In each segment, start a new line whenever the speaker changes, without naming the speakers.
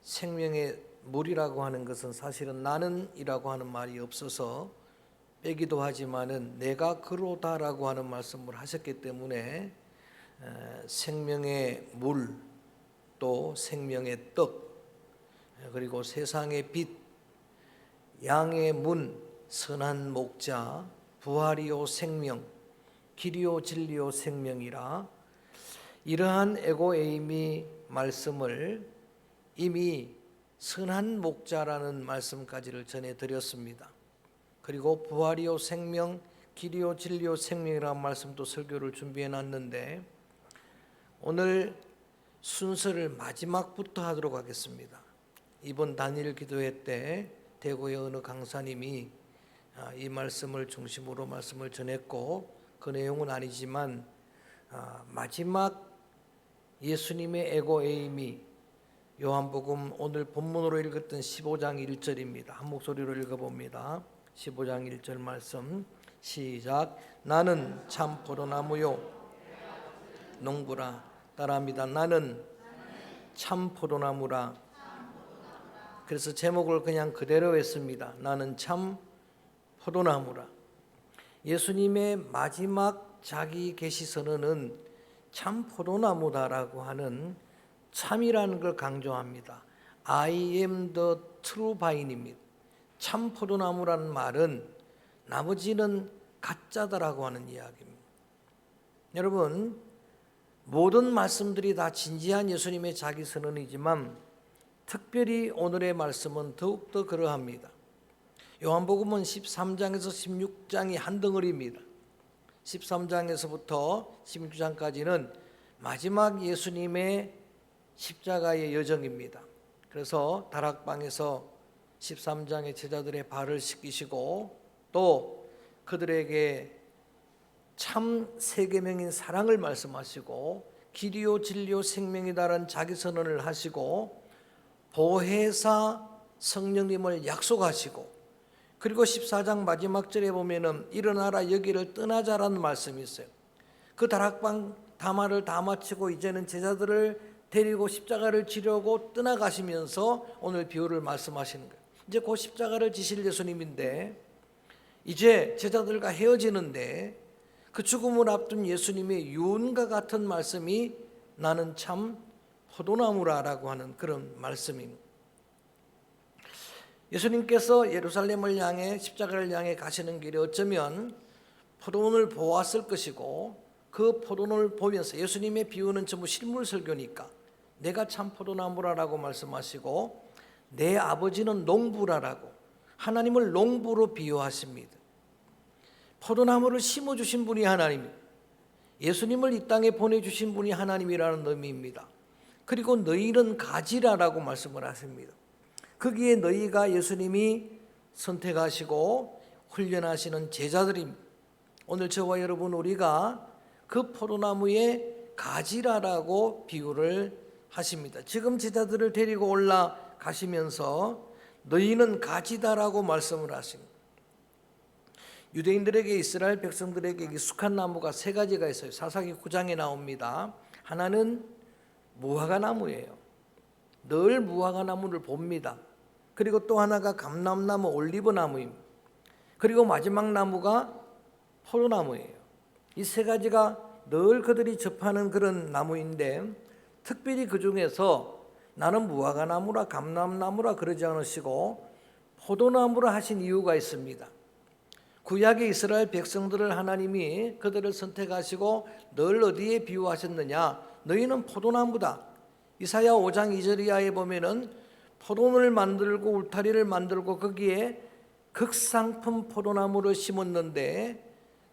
생명의 물이라고 하는 것은 사실은 나는이라고 하는 말이 없어서 빼기도 하지만은 내가 그로다라고 하는 말씀을 하셨기 때문에 생명의 물, 또 생명의 떡, 그리고 세상의 빛, 양의 문, 선한 목자, 부활이요 생명, 길이요 진리요 생명이라, 이러한 에고에이미 말씀을 이미 선한 목자라는 말씀까지를 전해드렸습니다. 그리고 부활이요 생명, 길이요 진리요 생명이라는 말씀도 설교를 준비해놨는데 오늘 순서를 마지막부터 하도록 하겠습니다. 이번 단일 기도회 때 대구의 어느 강사님이 이 말씀을 중심으로 말씀을 전했고, 그 내용은 아니지만 마지막 예수님의 에고에이미, 요한복음 오늘 본문으로 읽었던 15장 1절입니다. 한 목소리로 읽어봅니다. 15장 1절 말씀 시작. 나는 참 포도나무요 농부라. 따라합니다. 나는 참 포도나무라. 그래서 제목을 그냥 그대로 했습니다. 나는 참 포도나무라. 예수님의 마지막 자기 계시 선언은 참 포도나무다라고 하는 참이라는 걸 강조합니다. I am the true vine입니다. 참 포도나무라는 말은 나머지는 가짜다라고 하는 이야기입니다. 여러분, 모든 말씀들이 다 진지한 예수님의 자기 선언이지만 특별히 오늘의 말씀은 더욱더 그러합니다. 요한복음은 13장에서 16장이 한 덩어리입니다. 13장에서부터 16장까지는 마지막 예수님의 십자가의 여정입니다. 그래서 다락방에서 13장의 제자들의 발을 씻기시고 또 그들에게 참 세계명인 사랑을 말씀하시고 길이요 진리요 생명이다라는 자기 선언을 하시고 보혜사 성령님을 약속하시고, 그리고 14장 마지막 절에 보면은 일어나라 여기를 떠나자라는 말씀이 있어요. 그 다락방 담화를 다 마치고 이제는 제자들을 데리고 십자가를 지려고 떠나가시면서 오늘 비유를 말씀하시는 거예요. 이제 그 십자가를 지실 예수님인데 이제 제자들과 헤어지는데 그 죽음을 앞둔 예수님의 유언과 같은 말씀이 나는 참 포도나무라라고 하는 그런 말씀입니다. 예수님께서 예루살렘을 향해 십자가를 향해 가시는 길에 어쩌면 포도원을 보았을 것이고, 그 포도원을 보면서 예수님의 비유는 전부 실물 설교니까 내가 참 포도나무라라고 말씀하시고 내 아버지는 농부라라고 하나님을 농부로 비유하십니다. 포도나무를 심어주신 분이 하나님입니다. 예수님을 이 땅에 보내주신 분이 하나님이라는 의미입니다. 그리고 너희는 가지라라고 말씀을 하십니다. 거기에 너희가 예수님이 선택하시고 훈련하시는 제자들입니다. 오늘 저와 여러분 우리가 그 포도나무의 가지라라고 비유를 하십니다. 지금 제자들을 데리고 올라가시면서 너희는 가지다라고 말씀을 하십니다. 유대인들에게, 이스라엘 백성들에게 익숙한 나무가 세 가지가 있어요. 사사기 9장에 나옵니다. 하나는 무화과나무예요. 늘 무화과나무를 봅니다. 그리고 또 하나가 감람나무, 올리브나무입니다. 그리고 마지막 나무가 포도나무예요. 이 세 가지가 늘 그들이 접하는 그런 나무인데, 특별히 그 중에서 나는 무화과나무라 감람나무라 그러지 않으시고 포도나무라 하신 이유가 있습니다. 구약의 이스라엘 백성들을 하나님이 그들을 선택하시고 늘 어디에 비유하셨느냐? 너희는 포도나무다. 이사야 5장 2절 이하에 보면은 포도원을 만들고 울타리를 만들고 거기에 극상품 포도나무를 심었는데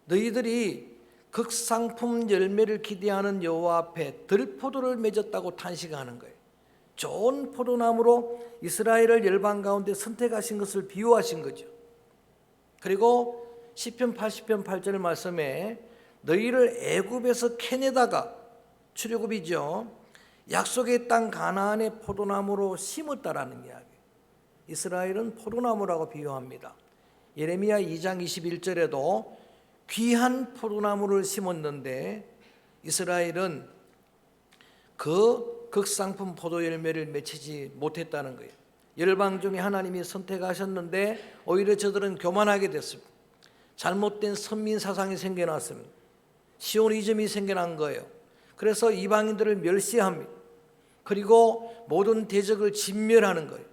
너희들이 극상품 열매를 기대하는 여호와 앞에 들포도를 맺었다고 탄식하는 거예요. 좋은 포도나무로 이스라엘을 열방 가운데 선택하신 것을 비유하신 거죠. 그리고 시편 80편 8절 말씀에 너희를 애굽에서 캐내다가, 출애굽이죠, 약속의 땅 가나안의 포도나무로 심었다라는 이야기. 이스라엘은 포도나무라고 비유합니다. 예레미야 2장 21절에도 귀한 포도나무를 심었는데 이스라엘은 그 극상품 포도 열매를 맺히지 못했다는 거예요. 열방 중에 하나님이 선택하셨는데 오히려 저들은 교만하게 됐습니다. 잘못된 선민 사상이 생겨났습니다. 시오니즘이 생겨난 거예요. 그래서 이방인들을 멸시합니다. 그리고 모든 대적을 진멸하는 거예요.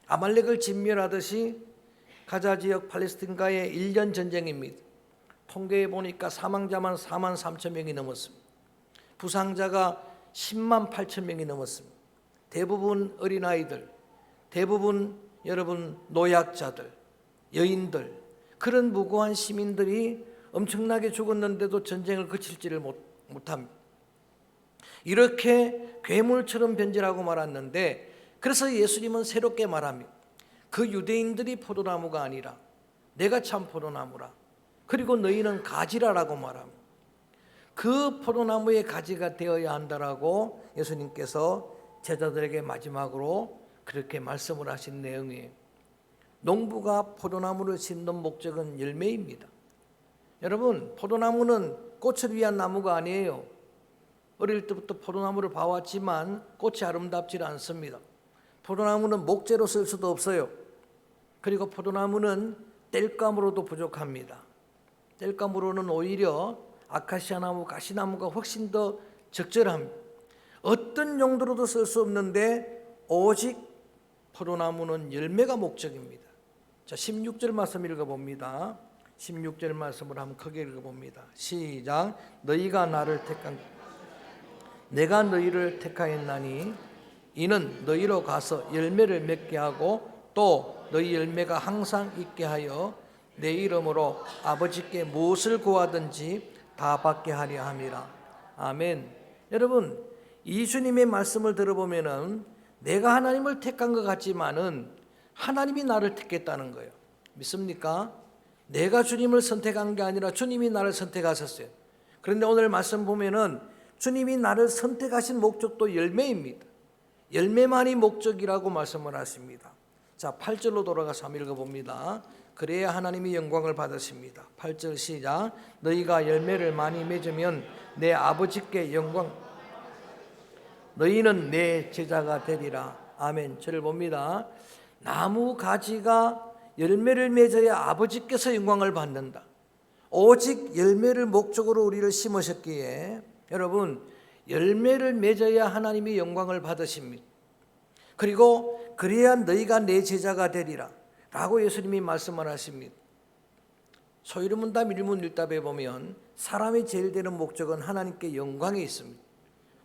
아말렉을 진멸하듯이 가자 지역 팔레스틴과의 1년 전쟁입니다. 통계해 보니까 사망자만 4만 3천 명이 넘었습니다. 부상자가 10만 8천 명이 넘었습니다. 대부분 어린아이들, 대부분 여러분 노약자들, 여인들, 그런 무고한 시민들이 엄청나게 죽었는데도 전쟁을 그칠지를 못합니다. 이렇게 괴물처럼 변질하고 말았는데, 그래서 예수님은 새롭게 말합니다. 그 유대인들이 포도나무가 아니라 내가 참 포도나무라. 그리고 너희는 가지라라고 말합니다. 그 포도나무의 가지가 되어야 한다라고 예수님께서 제자들에게 마지막으로 그렇게 말씀을 하신 내용이에요. 농부가 포도나무를 심는 목적은 열매입니다. 여러분, 포도나무는 꽃을 위한 나무가 아니에요. 어릴 때부터 포도나무를 봐왔지만 꽃이 아름답지 않습니다. 포도나무는 목재로 쓸 수도 없어요. 그리고 포도나무는 땔감으로도 부족합니다. 땔감으로는 오히려 아카시아 나무, 가시나무가 훨씬 더 적절합니다. 어떤 용도로도 쓸 수 없는데 오직 포도나무는 열매가 목적입니다. 자, 16절 말씀 읽어봅니다. 16절 말씀을 한번 크게 읽어봅니다. 시작. 너희가 나를 택한 내가 너희를 택하였나니 이는 너희로 가서 열매를 맺게 하고 또 너희 열매가 항상 있게 하여 내 이름으로 아버지께 무엇을 구하든지 다 받게 하려 함이라. 아멘. 여러분, 이 주님의 말씀을 들어보면은 내가 하나님을 택한 것 같지만은 하나님이 나를 택했다는 거예요. 믿습니까? 내가 주님을 선택한 게 아니라 주님이 나를 선택하셨어요. 그런데 오늘 말씀 보면은 주님이 나를 선택하신 목적도 열매입니다. 열매만이 목적이라고 말씀을 하십니다. 자, 8절로 돌아가서 한번 읽어봅니다. 그래야 하나님이 영광을 받으십니다. 8절 시작. 너희가 열매를 많이 맺으면 내 아버지께 영광, 너희는 내 제자가 되리라. 아멘. 저를 봅니다. 나무 가지가 열매를 맺어야 아버지께서 영광을 받는다. 오직 열매를 목적으로 우리를 심으셨기에 여러분, 열매를 맺어야 하나님이 영광을 받으십니다. 그리고 그래야 너희가 내 제자가 되리라 라고 예수님이 말씀을 하십니다. 소유문답 일문일답에 보면 사람이 제일 되는 목적은 하나님께 영광이 있습니다.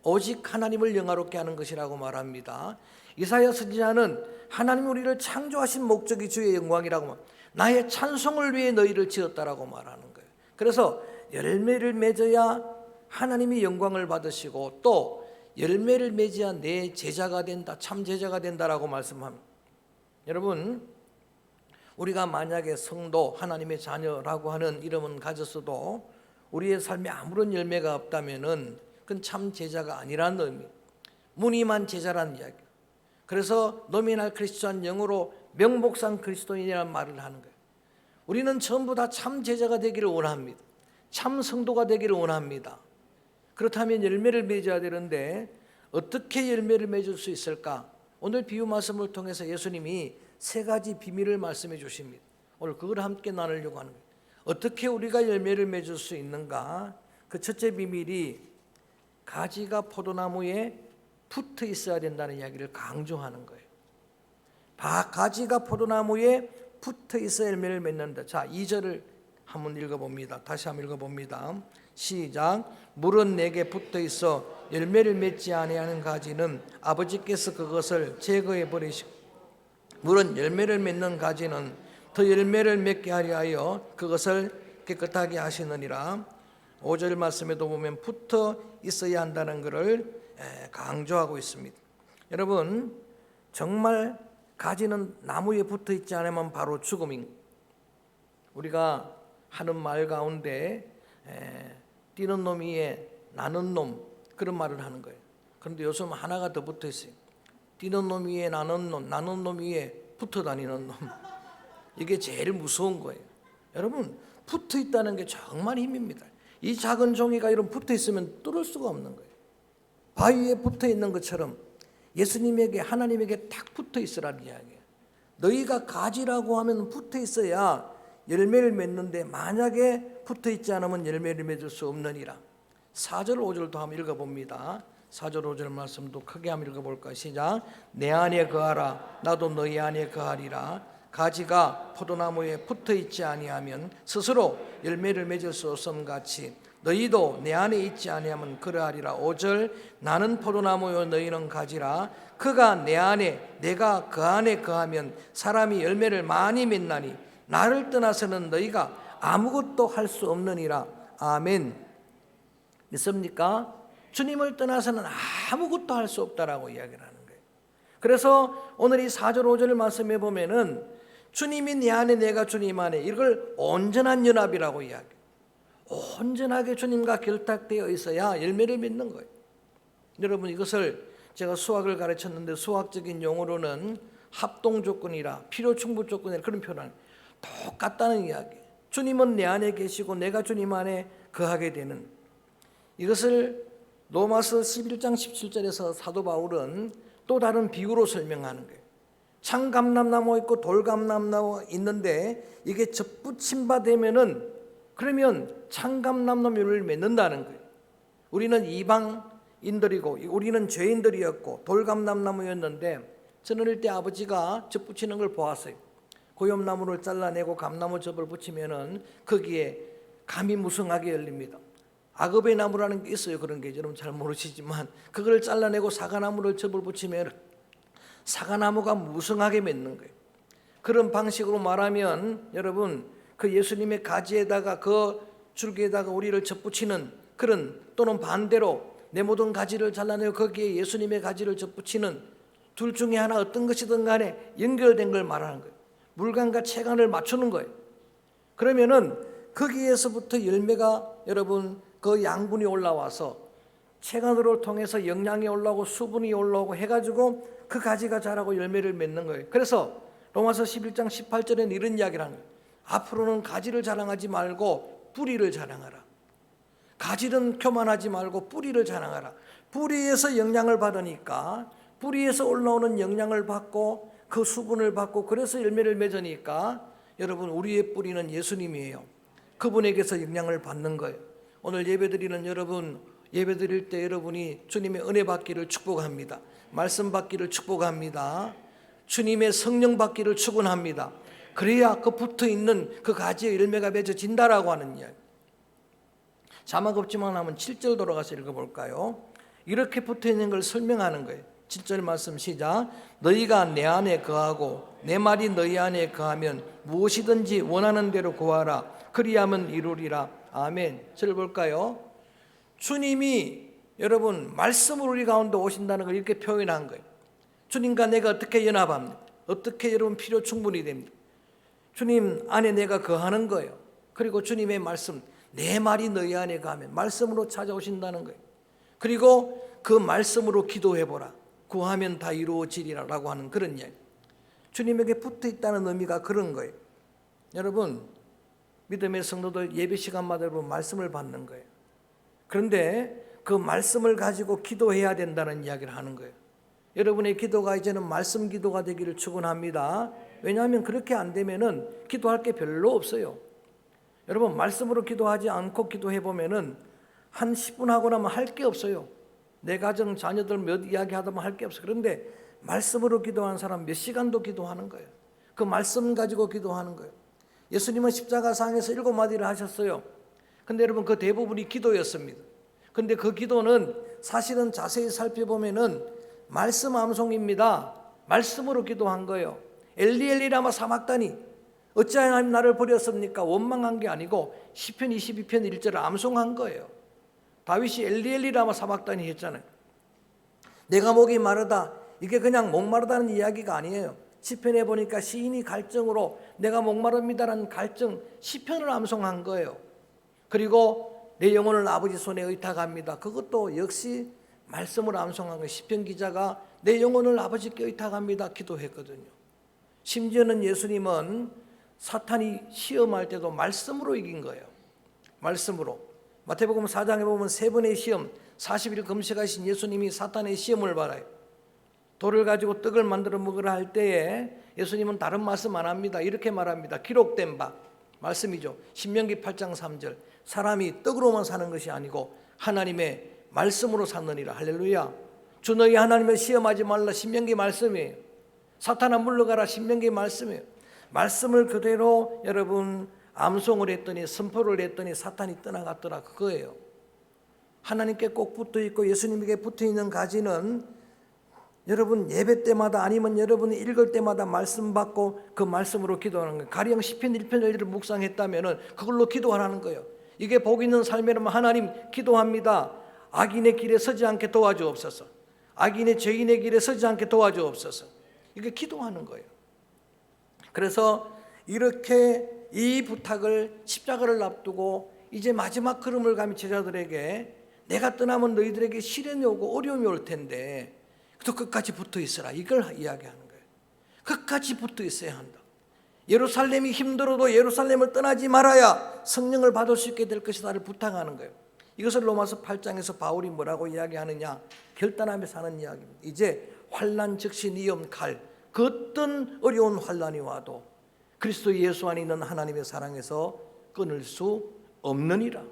오직 하나님을 영화롭게 하는 것이라고 말합니다. 이사야 선지자는 하나님 우리를 창조하신 목적이 주의 영광이라고 말, 나의 찬송을 위해 너희를 지었다라고 말하는 거예요. 그래서 열매를 맺어야 하나님이 영광을 받으시고 또 열매를 맺어야 내 제자가 된다, 참 제자가 된다라고 말씀합니다. 여러분, 우리가 만약에 성도, 하나님의 자녀라고 하는 이름은 가졌어도 우리의 삶에 아무런 열매가 없다면은 그건 참 제자가 아니라는 의미, 무늬만 제자라는 이야기. 그래서 노미널 크리스천, 영어로 명목상 그리스도인이라는 말을 하는 거예요. 우리는 전부 다 참 제자가 되기를 원합니다. 참 성도가 되기를 원합니다. 그렇다면 열매를 맺어야 되는데 어떻게 열매를 맺을 수 있을까? 오늘 비유 말씀을 통해서 예수님이 세 가지 비밀을 말씀해 주십니다. 오늘 그걸 함께 나누려고 하는 거예요. 어떻게 우리가 열매를 맺을 수 있는가? 그 첫째 비밀이 가지가 포도나무에 붙어 있어야 된다는 이야기를 강조하는 거예요. 가지가 포도나무에 붙어 있어야 열매를 맺는다. 자, 2절을 한번 읽어봅니다. 다시 한번 읽어봅니다. 시작. 물은 내게 붙어 있어 열매를 맺지 아니하는 가지는 아버지께서 그것을 제거해 버리시고 물은 열매를 맺는 가지는 더 열매를 맺게 하려 하여 그것을 깨끗하게 하시느니라. 5절 말씀에도 보면 붙어 있어야 한다는 것을 강조하고 있습니다. 여러분, 정말 가지는 나무에 붙어 있지 않으면 바로 죽음인, 우리가 하는 말 가운데 뛰는 놈 위에 나는 놈, 그런 말을 하는 거예요. 그런데 요즘 하나가 더 붙어 있어요. 뛰는 놈 위에 나는 놈, 나는 놈 위에 붙어 다니는 놈. 이게 제일 무서운 거예요. 여러분, 붙어 있다는 게 정말 힘입니다. 이 작은 종이가 이런 붙어 있으면 뚫을 수가 없는 거예요. 바위에 붙어 있는 것처럼 예수님에게 하나님에게 딱 붙어 있으라는 이야기예요. 너희가 가지라고 하면 붙어 있어야 열매를 맺는데 만약에 붙어 있지 않으면 열매를 맺을 수 없느니라. 4절 5절도 한번 읽어봅니다. 4절 5절 말씀도 크게 한번 읽어볼까요? 시작. 내 안에 거하라 나도 너희 안에 거하리라. 가지가 포도나무에 붙어 있지 아니하면 스스로 열매를 맺을 수 없음 같이 너희도 내 안에 있지 아니하면 그러하리라. 5절 나는 포도나무요 너희는 가지라. 그가 내 안에 내가 그 안에 거하면 사람이 열매를 많이 맺나니 나를 떠나서는 너희가 아무것도 할 수 없느니라. 아멘. 믿습니까? 주님을 떠나서는 아무것도 할 수 없다라고 이야기를 하는 거예요. 그래서 오늘 이 4절 5절 말씀해 보면은 주님이 내 안에 내가 주님 안에 이걸 온전한 연합이라고 이야기해요. 온전하게 주님과 결탁되어 있어야 열매를 맺는 거예요. 여러분 이것을 제가 수학을 가르쳤는데 수학적인 용어로는 합동 조건이라 필요 충분 조건이라 그런 표현을 똑같다는 이야기. 주님은 내 안에 계시고 내가 주님 안에 거하게 되는 이것을 로마서 11장 17절에서 사도 바울은 또 다른 비유로 설명하는 거예요. 창감람나무 있고 돌감람나무 있는데 이게 접붙임 바 되면은 그러면 창감람나무를 맺는다는 거예요. 우리는 이방인들이고 우리는 죄인들이었고 돌감람나무였는데 저는 어릴 때 아버지가 접 붙이는 걸 보았어요. 고엽나무를 잘라내고 감나무 접을 붙이면은 거기에 감이 무성하게 열립니다. 악업의 나무라는 게 있어요. 그런 게 여러분 잘 모르시지만 그걸 잘라내고 사과나무를 접을 붙이면 사과나무가 무성하게 맺는 거예요. 그런 방식으로 말하면 여러분 그 예수님의 가지에다가 그 줄기에다가 우리를 접붙이는 그런 또는 반대로 내 모든 가지를 잘라내고 거기에 예수님의 가지를 접붙이는 둘 중에 하나 어떤 것이든 간에 연결된 걸 말하는 거예요. 물간과 체간을 맞추는 거예요. 그러면은 거기에서부터 열매가 여러분 그 양분이 올라와서 체간으로 통해서 영양이 올라오고 수분이 올라오고 해가지고 그 가지가 자라고 열매를 맺는 거예요. 그래서 로마서 11장 18절에는 이런 이야기를 하는 거예요. 앞으로는 가지를 자랑하지 말고 뿌리를 자랑하라. 가지는 교만하지 말고 뿌리를 자랑하라. 뿌리에서 영양을 받으니까 뿌리에서 올라오는 영양을 받고 그 수분을 받고 그래서 열매를 맺으니까 여러분 우리의 뿌리는 예수님이에요. 그분에게서 영양을 받는 거예요. 오늘 예배드리는 여러분 예배드릴 때 여러분이 주님의 은혜 받기를 축복합니다. 말씀 받기를 축복합니다. 주님의 성령 받기를 축원합니다. 그래야 그 붙어있는 그 가지의 열매가 맺어진다라고 하는 이야기. 자막 없지만 한번 7절 돌아가서 읽어볼까요? 이렇게 붙어있는 걸 설명하는 거예요. 7절 말씀 시작. 너희가 내 안에 거하고 내 말이 너희 안에 거하면 무엇이든지 원하는 대로 구하라. 그리하면 이루리라. 아멘. 절 볼까요? 주님이 여러분 말씀으로 우리 가운데 오신다는 걸 이렇게 표현한 거예요. 주님과 내가 어떻게 연합합니까? 어떻게 여러분 필요 충분히 됩니다. 주님 안에 내가 거하는 거예요. 그리고 주님의 말씀 내 말이 너희 안에 거하면 말씀으로 찾아오신다는 거예요. 그리고 그 말씀으로 기도해보라. 구하면 다 이루어지리라 라고 하는 그런 이야기. 주님에게 붙어 있다는 의미가 그런 거예요. 여러분 믿음의 성도들 예배 시간마다 여러분 말씀을 받는 거예요. 그런데 그 말씀을 가지고 기도해야 된다는 이야기를 하는 거예요. 여러분의 기도가 이제는 말씀 기도가 되기를 축원합니다. 왜냐하면 그렇게 안 되면은 기도할 게 별로 없어요. 여러분 말씀으로 기도하지 않고 기도해 보면은 한 10분 하고 나면 할 게 없어요. 내 가정 자녀들 몇 이야기 하다 보면 할 게 없어요. 그런데 말씀으로 기도하는 사람 몇 시간도 기도하는 거예요. 그 말씀 가지고 기도하는 거예요. 예수님은 십자가상에서 7마디를 하셨어요. 근데 여러분 그 대부분이 기도였습니다. 근데 그 기도는 사실은 자세히 살펴보면은 말씀 암송입니다. 말씀으로 기도한 거예요. 엘리 엘리 라마 사막다니 어찌하여 하나님 나를 버렸습니까? 원망한 게 아니고 시편 22편 1절을 암송한 거예요. 다윗이 엘리 엘리 라마 사막다니 했잖아요. 내가 목이 마르다 이게 그냥 목마르다는 이야기가 아니에요. 시편에 보니까 시인이 갈증으로 내가 목마릅니다라는 갈증 시편을 암송한 거예요. 그리고 내 영혼을 아버지 손에 의탁합니다. 그것도 역시 말씀을 암송한 거예요. 시편 기자가 내 영혼을 아버지께 의탁합니다 기도했거든요. 심지어는 예수님은 사탄이 시험할 때도 말씀으로 이긴 거예요. 말씀으로. 마태복음 4장에 보면 3번의 시험 40일 금식하신 예수님이 사탄의 시험을 받아요. 돌을 가지고 떡을 만들어 먹으라 할 때에 예수님은 다른 말씀 안 합니다. 이렇게 말합니다. 기록된 바 말씀이죠. 신명기 8장 3절 사람이 떡으로만 사는 것이 아니고 하나님의 말씀으로 사느니라. 할렐루야. 주 너희 하나님을 시험하지 말라. 신명기 말씀이에요. 사탄아 물러가라. 신명기 말씀이에요. 말씀을 그대로 여러분 암송을 했더니 선포를 했더니 사탄이 떠나갔더라. 그거예요. 하나님께 꼭 붙어 있고 예수님에게 붙어 있는 가지는 여러분 예배 때마다 아니면 여러분이 읽을 때마다 말씀 받고 그 말씀으로 기도하는 거예요. 가령 시편 1편 1절을 묵상했다면 그걸로 기도하라는 거예요. 이게 복 있는 삶이라면 하나님 기도합니다. 악인의 길에 서지 않게 도와주옵소서. 악인의 죄인의 길에 서지 않게 도와주옵소서. 이게 기도하는 거예요. 그래서 이렇게 이 부탁을 십자가를 앞두고 이제 마지막 걸음을 가면 제자들에게 내가 떠나면 너희들에게 시련이 오고 어려움이 올 텐데 또 끝까지 붙어 있어라. 이걸 이야기하는 거예요. 끝까지 붙어 있어야 한다. 예루살렘이 힘들어도 예루살렘을 떠나지 말아야 성령을 받을 수 있게 될 것이다를 부탁하는 거예요. 이것을 로마서 8장에서 바울이 뭐라고 이야기하느냐? 결단하며 사는 이야기입니다. 이제 환난 즉시 니엄 칼, 그 어떤 어려운 환난이 와도 그리스도 예수 안에 있는 하나님의 사랑에서 끊을 수 없느니라.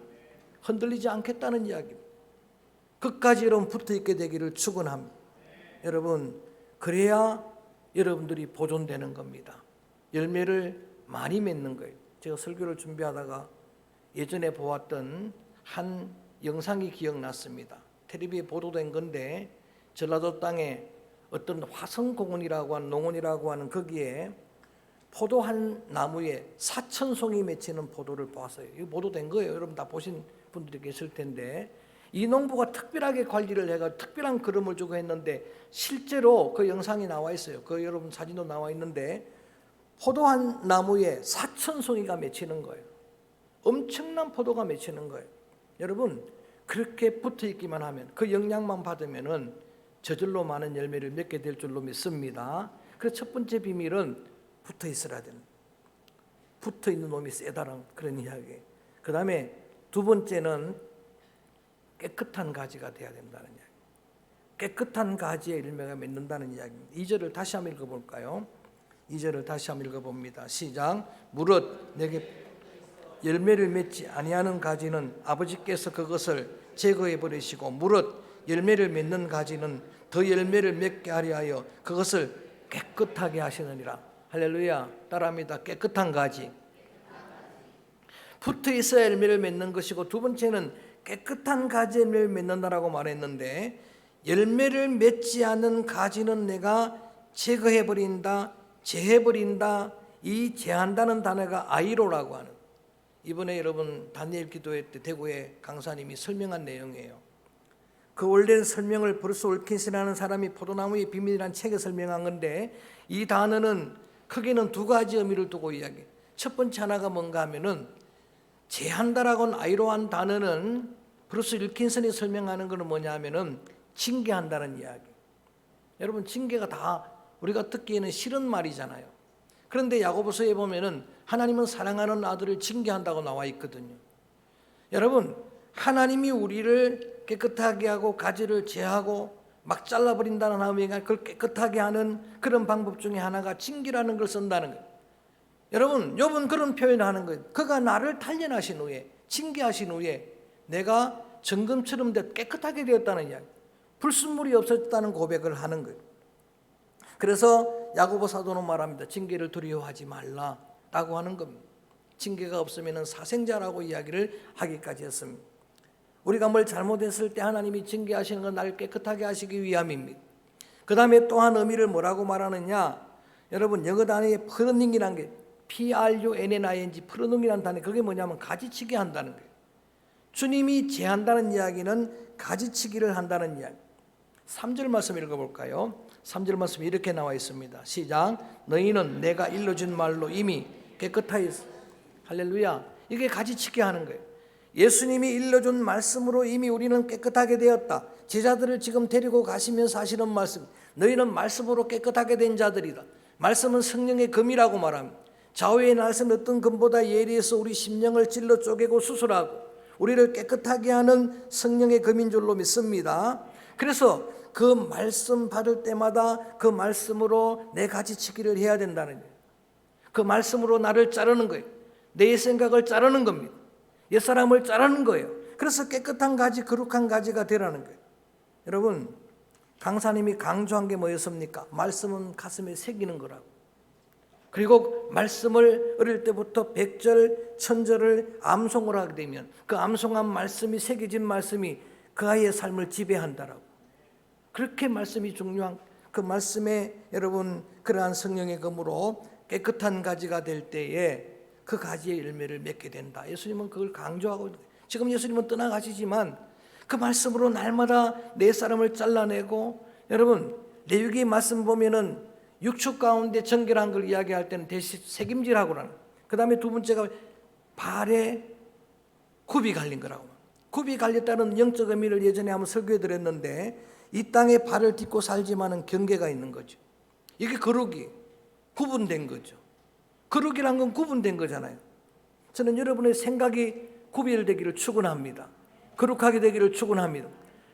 흔들리지 않겠다는 이야기입니다. 끝까지 여러분 붙어 있게 되기를 축원합니다. 여러분 그래야 여러분들이 보존되는 겁니다. 열매를 많이 맺는 거예요. 제가 설교를 준비하다가 예전에 보았던 한 영상이 기억났습니다. 텔레비에 보도된 건데 전라도 땅에 어떤 화성공원이라고 하는 농원이라고 하는 거기에 포도 한 나무에 4,000송이 맺히는 포도를 보았어요. 이거 보도된 거예요. 여러분 다 보신 분들이 계실 텐데 이 농부가 특별하게 관리를 해가 특별한 그름을 주고 했는데 실제로 그 영상이 나와 있어요. 그 여러분 사진도 나와 있는데 포도 한 나무에 4,000송이가 맺히는 거예요. 엄청난 포도가 맺히는 거예요. 여러분 그렇게 붙어 있기만 하면 그 영향만 받으면은 저절로 많은 열매를 맺게 될 줄로 믿습니다. 그래서 첫 번째 비밀은 붙어 있어야 됩니다. 붙어 있는 놈이 세다라는 그런 이야기. 그 다음에 두 번째는 깨끗한 가지가 되어야 된다는 이야기. 깨끗한 가지에 열매가 맺는다는 이야기입니다. 2절을 다시 한번 읽어볼까요? 2절을 다시 한번 읽어봅니다. 시작. 무릇 내게 열매를 맺지 아니하는 가지는 아버지께서 그것을 제거해 버리시고 무릇 열매를 맺는 가지는 더 열매를 맺게 하려 하여 그것을 깨끗하게 하시느니라. 할렐루야. 따라합니다. 깨끗한 가지. 붙어 있어야 열매를 맺는 것이고 두 번째는 깨끗한 가지에 열매를 맺는다라고 말했는데 열매를 맺지 않는 가지는 내가 제거해버린다, 제해버린다. 이 제한다는 단어가 아이로라고 하는 이번에 여러분 다니엘 기도회 때 대구의 강사님이 설명한 내용이에요. 그 원래는 설명을 브루스 올킨스라는 사람이 포도나무의 비밀이라는 책에 설명한 건데 이 단어는 크게는 두 가지 의미를 두고 이야기해요. 첫 번째 하나가 뭔가 하면은 제한다라고는 아이로한 단어는 브루스 윌킨슨이 설명하는 것은 뭐냐 하면은 징계한다는 이야기. 여러분 징계가 다 우리가 듣기에는 싫은 말이잖아요. 그런데 야고보서에 보면은 하나님은 사랑하는 아들을 징계한다고 나와 있거든요. 여러분 하나님이 우리를 깨끗하게 하고 가지를 제하고 막 잘라버린다는 의미가 그걸 깨끗하게 하는 그런 방법 중에 하나가 징계라는 걸 쓴다는 거예요. 여러분 욥은 그런 표현을 하는 거예요. 그가 나를 단련하신 후에 징계하신 후에 내가 정금처럼 깨끗하게 되었다는 이야기. 불순물이 없었다는 고백을 하는 거예요. 그래서 야고보 사도는 말합니다. 징계를 두려워하지 말라라고 하는 겁니다. 징계가 없으면 사생자라고 이야기를 하기까지 했습니다. 우리가 뭘 잘못했을 때 하나님이 징계하시는 건 나를 깨끗하게 하시기 위함입니다. 그 다음에 또한 의미를 뭐라고 말하느냐. 여러분 영어 단어에 프르닝이라는 게 PRUNNING 프르닝이라는 단어 그게 뭐냐면 가지치기 한다는 거예요. 주님이 제한다는 이야기는 가지치기를 한다는 이야기. 3절 말씀 읽어볼까요? 3절 말씀이 이렇게 나와 있습니다. 시작. 너희는 내가 일러준 말로 이미 깨끗하였어. 할렐루야. 이게 가지치기 하는 거예요. 예수님이 일러준 말씀으로 이미 우리는 깨끗하게 되었다. 제자들을 지금 데리고 가시면서 하시는 말씀. 너희는 말씀으로 깨끗하게 된 자들이다. 말씀은 성령의 금이라고 말합니다. 좌우의 날선 어떤 금보다 예리해서 우리 심령을 찔러 쪼개고 수술하고 우리를 깨끗하게 하는 성령의 검인 줄로 믿습니다. 그래서 그 말씀 받을 때마다 그 말씀으로 내 가지치기를 해야 된다는 거예요. 그 말씀으로 나를 자르는 거예요. 내 생각을 자르는 겁니다. 옛사람을 자르는 거예요. 그래서 깨끗한 가지, 거룩한 가지가 되라는 거예요. 여러분, 강사님이 강조한 게 뭐였습니까? 말씀은 가슴에 새기는 거라고. 그리고 말씀을 어릴 때부터 100절, 1000절을 암송을 하게 되면 그 암송한 말씀이, 새겨진 말씀이 그 아이의 삶을 지배한다라고. 그렇게 말씀이 중요한, 그 말씀에 여러분 그러한 성령의 검으로 깨끗한 가지가 될 때에 그 가지의 열매를 맺게 된다. 예수님은 그걸 강조하고, 지금 예수님은 떠나가시지만 그 말씀으로 날마다 내 사람을 잘라내고, 여러분 레위기 말씀 보면은 육축 가운데 정결한 걸 이야기할 때는 대신 새김질하고라는, 그 다음에 두 번째가 발에 굽이 갈린 거라고. 굽이 갈렸다는 영적 의미를 예전에 한번 설교해 드렸는데, 이 땅에 발을 딛고 살지만은 경계가 있는 거죠. 이게 거룩이 구분된 거죠. 거룩이란 건 구분된 거잖아요. 저는 여러분의 생각이 구별되기를 축원합니다. 거룩하게 되기를 축원합니다.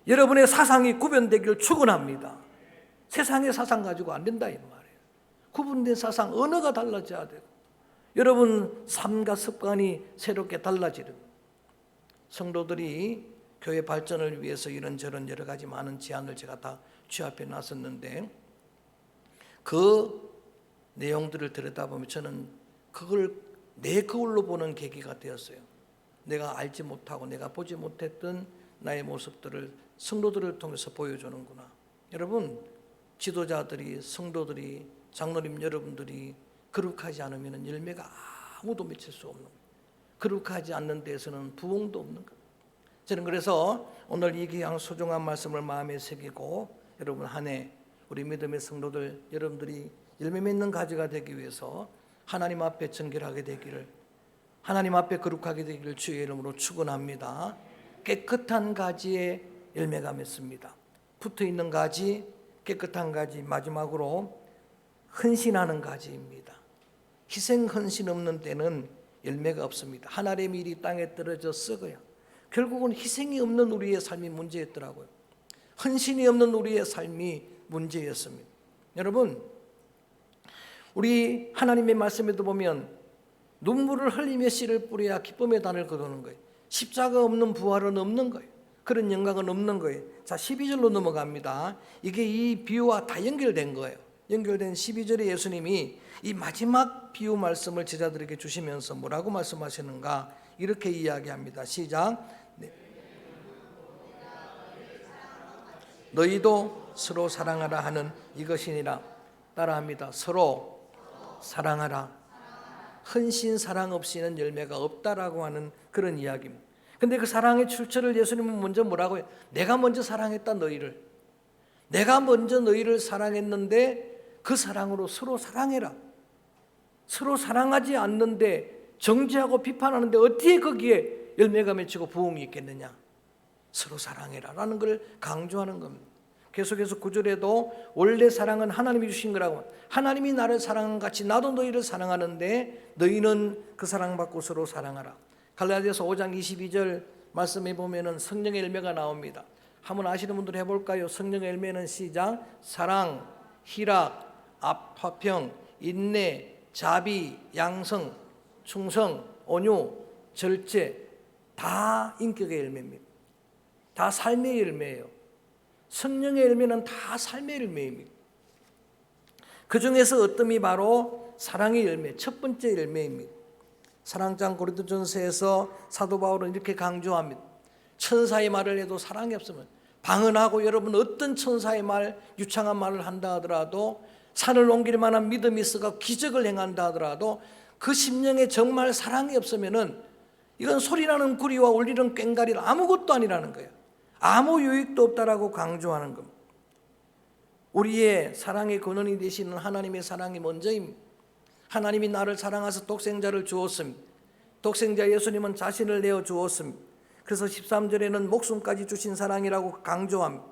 여러분의 사상이 구별되기를 축원합니다. 세상의 사상 가지고 안 된다 이 말이에요. 구분된 사상, 언어가 달라져야 되고, 여러분 삶과 습관이 새롭게 달라지는, 성도들이 교회 발전을 위해서 이런저런 여러 가지 많은 제안을 제가 다 취합해 놨었는데, 그 내용들을 들여다보면 저는 그걸 내 거울로 보는 계기가 되었어요. 내가 알지 못하고 내가 보지 못했던 나의 모습들을 성도들을 통해서 보여주는구나. 여러분, 지도자들이, 성도들이, 장로님 여러분들이 거룩하지 않으면 열매가 아무도 맺힐 수 없는, 거룩하지 않는 데에서는 부흥도 없는 것. 저는 그래서 오늘 이 귀한 소중한 말씀을 마음에 새기고, 여러분 한 해 우리 믿음의 성도들 여러분들이 열매 맺는 가지가 되기 위해서 하나님 앞에 정결하게 되기를, 하나님 앞에 거룩하게 되기를 주의 이름으로 축원합니다. 깨끗한 가지에 열매가 맺습니다. 붙어있는 가지, 깨끗한 가지, 마지막으로 헌신하는 가지입니다. 희생 헌신 없는 때는 열매가 없습니다. 하늘의 밀이 땅에 떨어져 썩어요. 결국은 희생이 없는 우리의 삶이 문제였더라고요. 헌신이 없는 우리의 삶이 문제였습니다. 여러분, 우리 하나님의 말씀에도 보면 눈물을 흘리며 씨를 뿌려야 기쁨의 단을 거두는 거예요. 십자가 없는 부활은 없는 거예요. 그런 영광은 없는 거예요. 자, 12절로 넘어갑니다. 이게 이 비유와 다 연결된 거예요. 연결된 12절에 예수님이 이 마지막 비유 말씀을 제자들에게 주시면서 뭐라고 말씀하시는가, 이렇게 이야기합니다. 시작. 네. 너희도 서로 사랑하라 하는 이것이니라. 따라합니다. 서로 사랑하라. 헌신 사랑 없이는 열매가 없다라고 하는 그런 이야기입니다. 근데 그 사랑의 출처를 예수님은 먼저 뭐라고 해요? 내가 먼저 사랑했다 너희를. 내가 먼저 너희를 사랑했는데 그 사랑으로 서로 사랑해라. 서로 사랑하지 않는데, 정죄하고 비판하는데 어떻게 거기에 열매가 맺히고 부흥이 있겠느냐. 서로 사랑해라 라는 걸 강조하는 겁니다. 계속해서 9절에도 원래 사랑은 하나님이 주신 거라고, 하나님이 나를 사랑한 같이 나도 너희를 사랑하는데 너희는 그 사랑받고 서로 사랑하라. 갈라디아서 5장 22절 말씀에 보면은 성령의 열매가 나옵니다. 한번 아시는 분들 해볼까요? 성령의 열매는 시작. 사랑, 희락, 화평, 인내, 자비, 양성, 충성, 온유, 절제, 다 인격의 열매입니다. 다 삶의 열매예요. 성령의 열매는 다 삶의 열매입니다. 그 중에서 어떤 이 바로 사랑의 열매, 첫 번째 열매입니다. 사랑장 고린도전서에서 사도 바울은 이렇게 강조합니다. 천사의 말을 해도 사랑이 없으면, 방언하고 여러분 어떤 천사의 말, 유창한 말을 한다 하더라도, 산을 옮길 만한 믿음이 있어가 기적을 행한다 하더라도 그 심령에 정말 사랑이 없으면은 이건 소리나는 구리와 울리는 꽹과리 아무것도 아니라는 거예요. 아무 유익도 없다라고 강조하는 겁니다. 우리의 사랑의 근원이 되시는 하나님의 사랑이 먼저입니다. 하나님이 나를 사랑하사 독생자를 주었습니다. 독생자 예수님은 자신을 내어 주었습니다. 그래서 13절에는 목숨까지 주신 사랑이라고 강조합니다.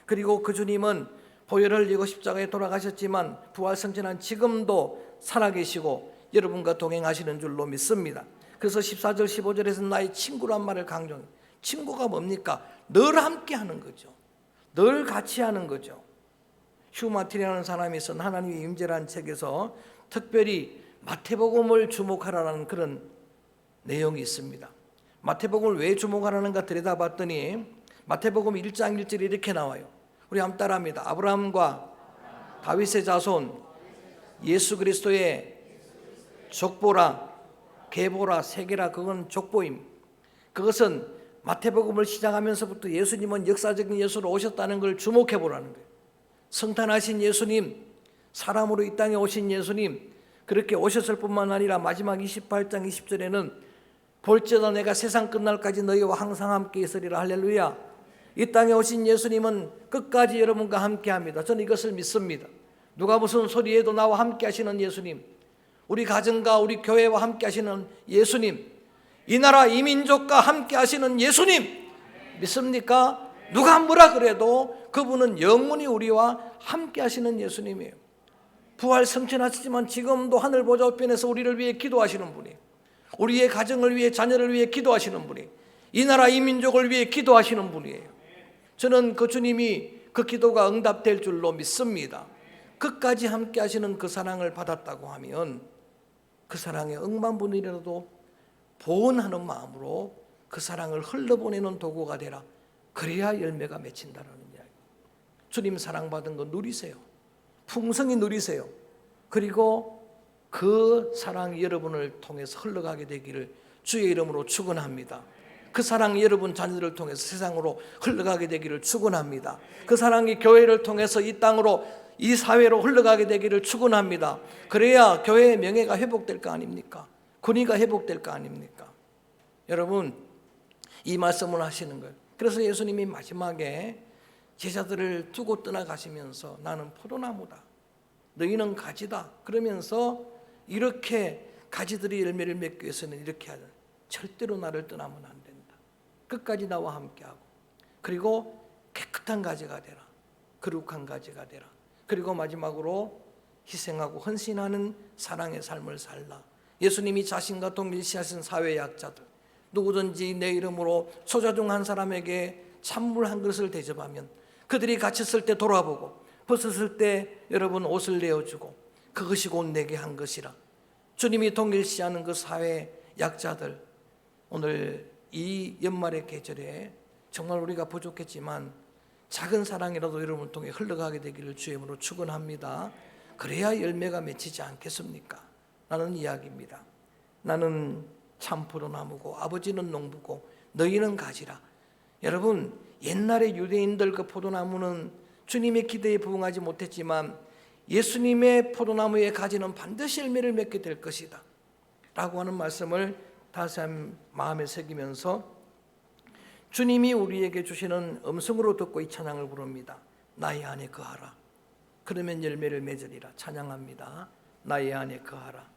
그리고 그 주님은 보혈을 흘리고 십자가에 돌아가셨지만 부활승천한 지금도 살아계시고 여러분과 동행하시는 줄로 믿습니다. 그래서 14절 15절에서 나의 친구란 말을 강조해요. 친구가 뭡니까? 늘 함께 하는 거죠. 늘 같이 하는 거죠. 휴 마틴이라는 사람이 쓴 하나님의 임재라는 책에서 특별히 마태복음을 주목하라는 그런 내용이 있습니다. 마태복음을 왜 주목하라는가 들여다봤더니 마태복음 1장 1절에 이렇게 나와요. 우리 한번 따라합니다. 아브라함과 다윗의 자손 예수 그리스도의 족보라 계보라 세계라. 그건 족보임. 그것은 마태복음을 시작하면서부터 예수님은 역사적인 예수로 오셨다는 걸 주목해 보라는 거예요. 성탄하신 예수님, 사람으로 이 땅에 오신 예수님, 그렇게 오셨을 뿐만 아니라 마지막 28장 20절에는 볼지어다 내가 세상 끝날까지 너희와 항상 함께 있으리라. 할렐루야. 이 땅에 오신 예수님은 끝까지 여러분과 함께 합니다. 저는 이것을 믿습니다. 누가 무슨 소리해도 나와 함께 하시는 예수님, 우리 가정과 우리 교회와 함께 하시는 예수님, 이 나라 이 민족과 함께 하시는 예수님 믿습니까? 누가 뭐라 그래도 그분은 영원히 우리와 함께 하시는 예수님이에요. 부활 승천하시지만 지금도 하늘 보좌 우편에서 우리를 위해 기도하시는 분이, 우리의 가정을 위해 자녀를 위해 기도하시는 분이, 이 나라 이 민족을 위해 기도하시는 분이에요. 저는 그 주님이 그 기도가 응답될 줄로 믿습니다. 끝까지 함께 하시는 그 사랑을 받았다고 하면 그 사랑에 억만분이라도 보온하는 마음으로 그 사랑을 흘러보내는 도구가 되라. 그래야 열매가 맺힌다라는 이야기. 주님 사랑받은 거 누리세요. 풍성히 누리세요. 그리고 그 사랑이 여러분을 통해서 흘러가게 되기를 주의 이름으로 축원합니다. 그 사랑이 여러분 자녀들을 통해서 세상으로 흘러가게 되기를 축원합니다. 그 사랑이 교회를 통해서 이 땅으로 이 사회로 흘러가게 되기를 축원합니다. 그래야 교회의 명예가 회복될 거 아닙니까? 권위가 회복될 거 아닙니까? 여러분, 이 말씀을 하시는 거예요. 그래서 예수님이 마지막에 제자들을 두고 떠나가시면서 나는 포도나무다, 너희는 가지다 그러면서 이렇게 가지들이 열매를 맺기 위해서는 이렇게 하자. 절대로 나를 떠나면 안 된다. 끝까지 나와 함께하고, 그리고 깨끗한 가지가 되라. 거룩한 가지가 되라. 그리고 마지막으로 희생하고 헌신하는 사랑의 삶을 살라. 예수님이 자신과 동일시하신 사회 약자들, 누구든지 내 이름으로 소자 중 한 사람에게 찬물 한 그릇을 대접하면 그들이 갇혔을 때 돌아보고 벗었을 때 여러분 옷을 내어주고 그것이 곧 내게 한 것이라. 주님이 동일시하는 그 사회 약자들, 오늘 이 연말의 계절에 정말 우리가 부족했지만 작은 사랑이라도 여러분을 통해 흘러가게 되기를 주의 이름으로 축원합니다. 그래야 열매가 맺히지 않겠습니까? 라는 이야기입니다. 나는 참 포도나무고 아버지는 농부고 너희는 가지라. 여러분, 옛날에 유대인들 그 포도나무는 주님의 기대에 부응하지 못했지만 예수님의 포도나무의 가지는 반드시 열매를 맺게 될 것이다 라고 하는 말씀을 다시 한번 마음에 새기면서 주님이 우리에게 주시는 음성으로 듣고 이 찬양을 부릅니다. 나의 안에 거하라. 그러면 열매를 맺으리라. 찬양합니다. 나의 안에 거하라.